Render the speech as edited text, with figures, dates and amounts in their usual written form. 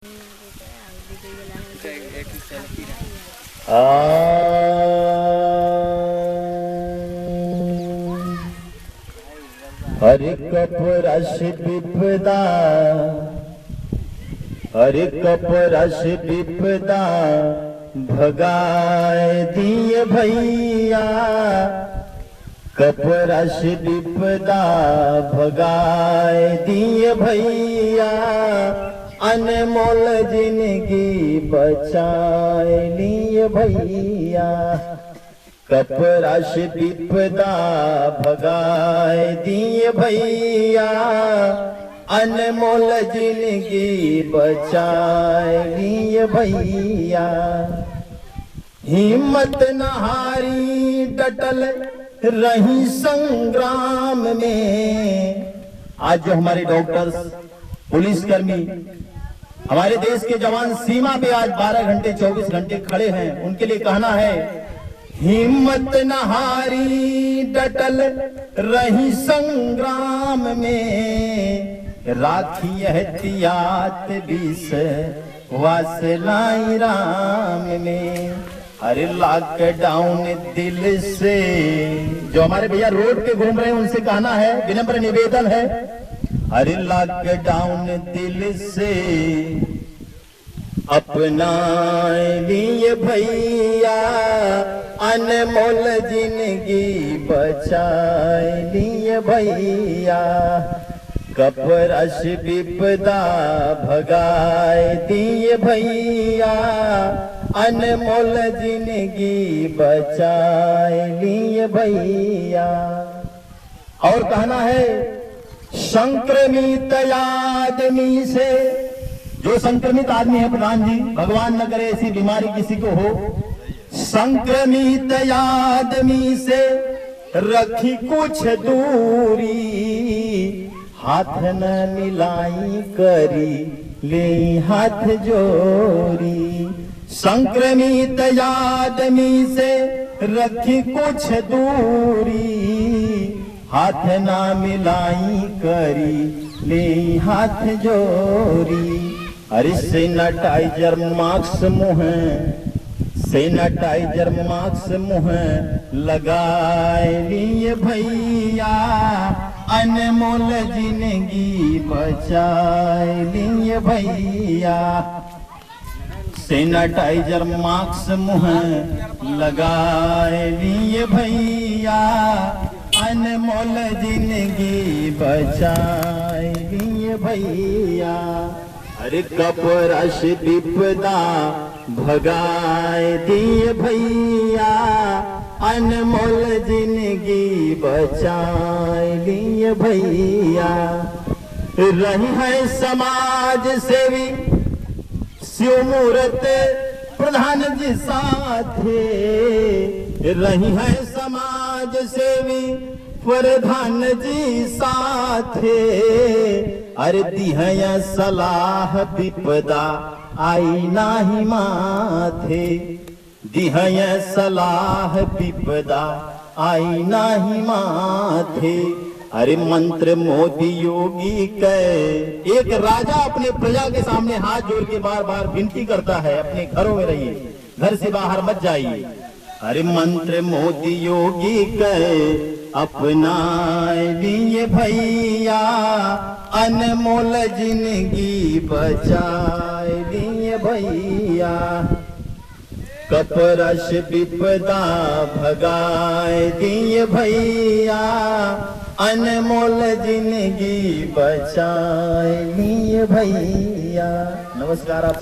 हरि कपरस विपदा, हरि कपरस विपदा भगाए दिए भैया। कपरस विपदा भगाए दिए भैया, अनमोल जिंदगी बचाए लिए भैया। कपरस विपदा भगाए दिए भैया, अनमोल जिंदगी बचाए लिए भैया। हिम्मत न हारी डटल रही संग्राम में। आज जो हमारे डॉक्टर्स, पुलिसकर्मी, हमारे देश के जवान सीमा पे आज 12 घंटे 24 घंटे खड़े हैं, उनके लिए कहना है, हिम्मत न हारी डटल रही संग्राम में। राखी एहतियात विष वासलाई राम में। अरे लॉकडाउन दिल से, जो हमारे भैया रोड पे घूम रहे हैं उनसे कहना है, विनम्र निवेदन है, अरे लॉकडाउन दिल से अपनाए लिए भैया, अनमोल जिंदगी बचाए लिए भैया। कपरस विपदा भगाए दिए भैया, अनमोल जिंदगी बचाए लिए भैया। और कहना है, संक्रमित आदमी से, जो संक्रमित आदमी है प्रधान जी, भगवान न करे ऐसी बीमारी किसी को हो, संक्रमित आदमी से रखी कुछ दूरी। हाथ न मिलाई करी ले हाथ जोड़ी। संक्रमित आदमी से रखी कुछ दूरी। हाथ न मिलाई करी ले हाथ जोड़ी। अरे सैनिटाइजर मास्क मुँह, सैनिटाइजर मास्क मुँह लगाए लिए भैया, अनमोल जिंदगी बचाए लिए भैया। सैनिटाइजर मास्क मुँह लगाए लिए भैया, अनमोल जिंदगी बचाए लिए भैया। अरे कपरस विपदा भगाए दिए भैया, अनमोल जिंदगी बचाए लिए भैया। रही है समाज सेवी शिव मूर्त प्रधान जी साथे। रही है समाज सेवी प्रधान जी साथे। अरे दिहया सलाह विपदा आई नाही माथे। दिहया सलाह विपदा आई नाही माथे। अरे मंत्र मोदी योगी के, एक राजा अपने प्रजा के सामने हाथ जोड़ के बार बार विनती करता है, अपने घरों में रहिए, घर से बाहर मत जाइए। अरे मंत्र मोदी योगी के अपनाए लिए भैया, अनमोल जिंदगी बचाए लिए भैया। कपरस विपदा भगाए दिए भैया, अनमोल जिंदगी बचाए लिए भैया। नमस्कार आप